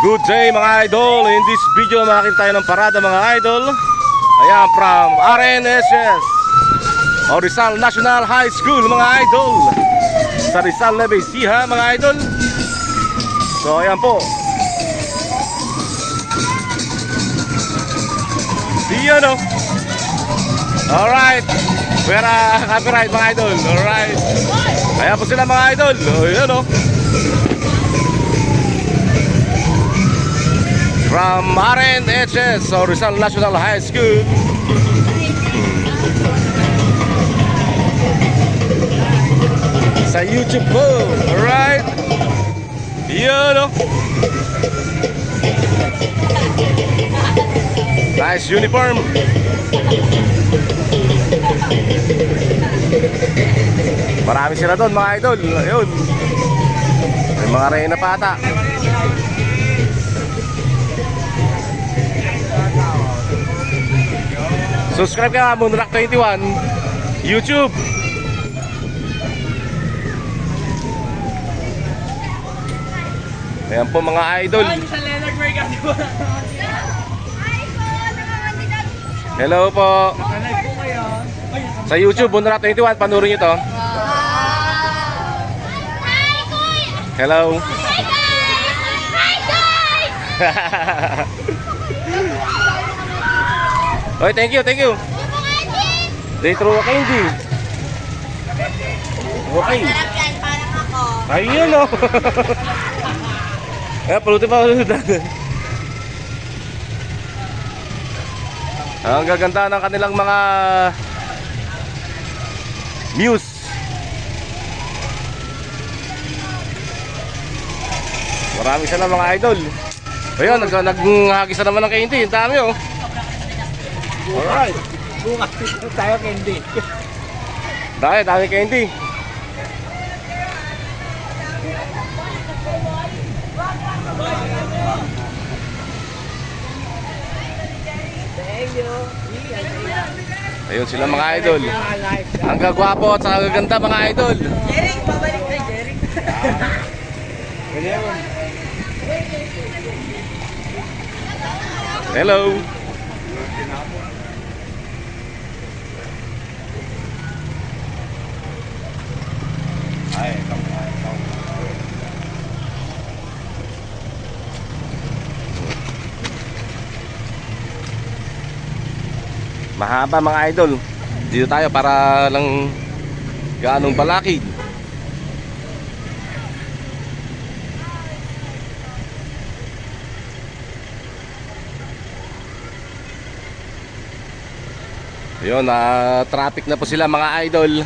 Good day mga idol. In this video makakita tayo ng parada mga idol. Ayan, from RNSS o Rizal National High School mga idol, sa Rizal Levesia mga idol. So ayan po. Iyan o. Alright. Pera copyright mga idol. Alright. Ayan po sila mga idol. Ayan o. From RNHS or Rizal National High School. Sa YouTube po. Alright. Yun o. Nice uniform. Marami sila doon mga idol. Ayun. May mga reyna pa ata. Subscribe ka, Moonrock 21 YouTube. Ayan po mga idol. Hello po. Sa YouTube, Moonrock 21, panurin nyo to. Hello. Oy, thank you, thank you. Day through a candy. Okay. Sarap yan, parang ako. Ayun o. Eh, pulutin pa ulit. Ang gaganda ng kanilang mga muse. Marami sila mga idol. Ayun, naghagis na naman ng candy. Ang dami o. Alright. Bukas tayo candy. Dami candy. Thank you. Ayun sila mga idol. Ang gagwapo at ang gaganda mga idol. Jeric, pabalik na Jeric. Hello. Mahaba mga idol. Dito tayo para lang gaanong balakid. Ayun, traffic na po sila mga idol.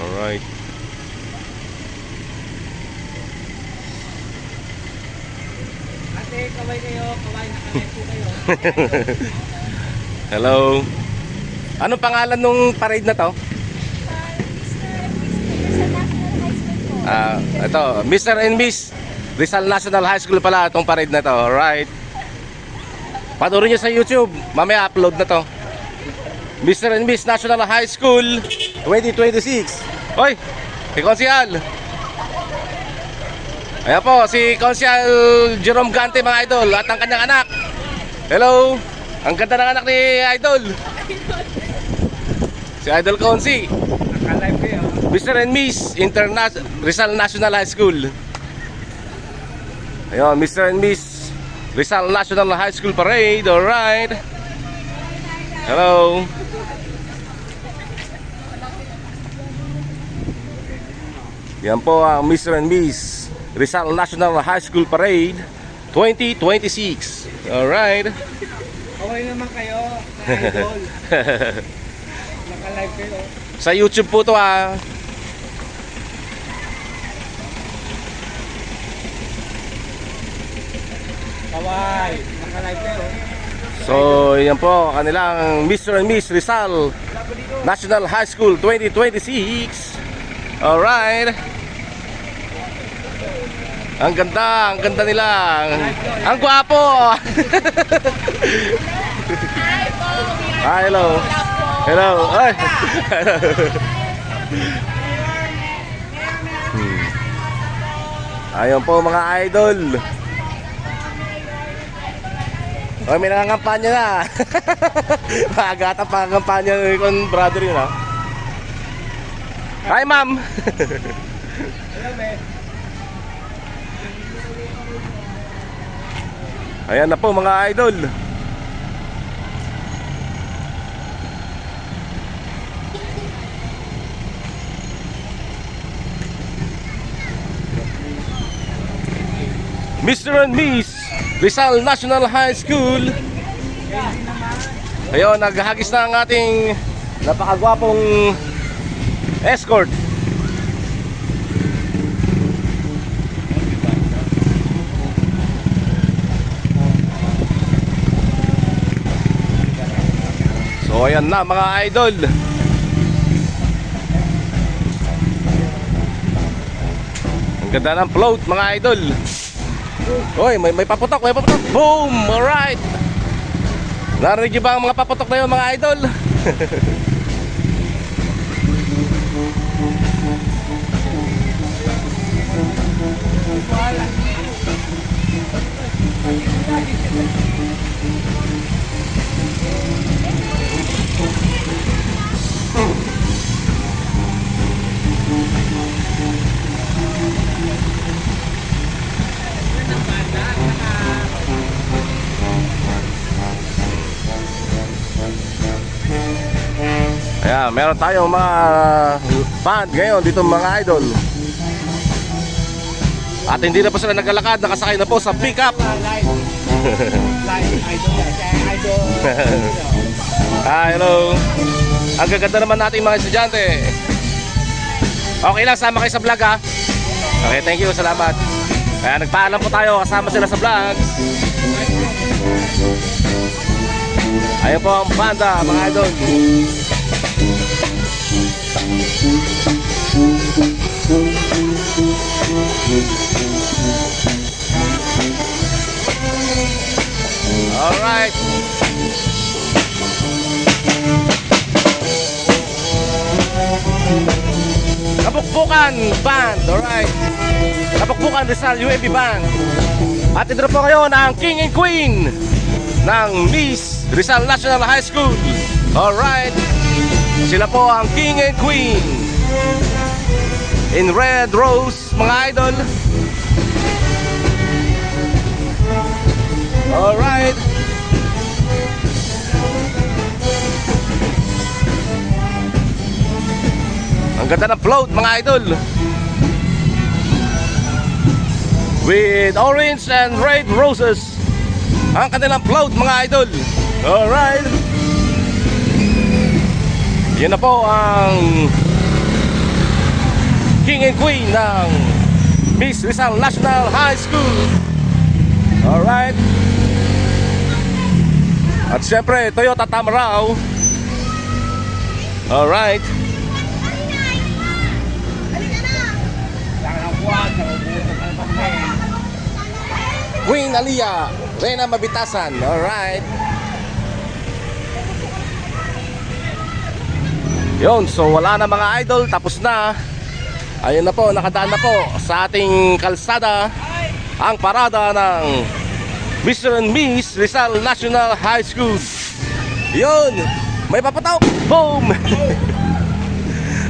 Alright. Ate, kaway kayo. Kaway na kaway po kayo. Hello. Anong pangalan nung parade na to? Ito, Mr. and Miss Rizal National High School pala itong parade na to. Alright. Panoorin nyo sa YouTube. Mamaya upload na to. Mr. and Miss National High School 2026. Hoy, si Konsyal. Ayan po, si Konsyal Jerome Gante mga idol at ang kanyang anak. Hello. Ang ganda ng anak ni Idol. Si Idol Konsi. Naka-live kayo. Mr. and Miss Rizal National High School. Ayun, Mr. and Miss Rizal National High School Parade. Alright. Hello. Yan po ang Mr. and Miss Rizal National High School Parade 2026. Alright. Kaway naman kayo. Idol. Naka-live kayo. Sa YouTube po to ah. Kaway. Naka-live kayo. So, yan po kanilang Mr. and Miss Rizal National High School 2026. Alright. Ang ganda nila. Ang gwapo. Hi, hello. Hello. Ay. Ayun po mga idol. Oh, may nangangampanya na. Maagata pa ang kampanya ng brother yun, ha. Hi, ma'am. Ayan na po mga idol. Mr. and Miss Rizal National High School. Ayun, naghahagis na ang ating napakagwapong escort. So ayan na mga idol. Ang ganda ng float mga idol. Oy, may paputok, may paputok. Boom! Alright. Narinig niyo ba ang mga paputok na yun mga idol? Ayan, meron tayong mga band ngayon dito mga idol. At hindi na po sila naglalakad, nakasakay na po sa pick-up. Live. Live. Idol. Ah, hello. Ang gaganda naman natin mga estudyante. Okay lang, sama kayo sa vlog ha. Okay, thank you, salamat. Kaya nagpaalam po tayo, kasama sila sa vlog. Ayun po ang banda mga idol. Alright. Kapukpukan Band. Alright. Kapukpukan Rizal UAB Band. At ito po kayo ng King and Queen ng Miss Rizal National High School. Alright. Sila po ang King and Queen in red rose mga idol. Alright. Ang ganda ng float mga idol, with orange and red roses. Ang kanilang float mga idol. Alright. Yan na po ang King and Queen ng Miss Rizal National High School. Alright. At syempre Toyota Tamaraw. Alright. Queen Alia Reyna Mabitasan. Alright. Yun, so wala na mga idol, tapos na. Ayun na po, nakadaan na po sa ating kalsada ang parada ng Mr. and Miss Rizal National High School. Yun, may papatok. Boom.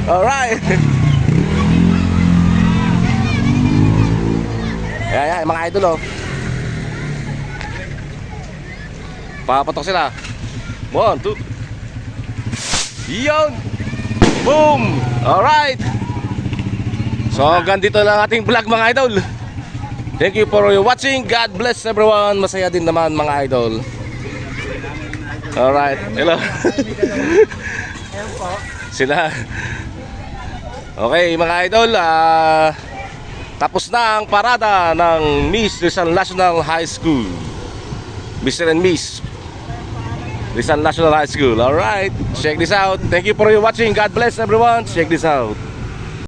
Alright. Ayan, mga idol oh. Papatok sila. 1, 2. Yun. Boom. Alright. So hanggang dito lang ating vlog mga idol. Thank you for watching. God bless everyone. Masaya din naman mga idol. Alright. Hello. Sila. Okay mga idol, tapos na ang parada ng Miss Rizal National High School. Mr. and Miss Rizal National High School. Alright, check this out. Thank you for watching. God bless everyone. Check this out.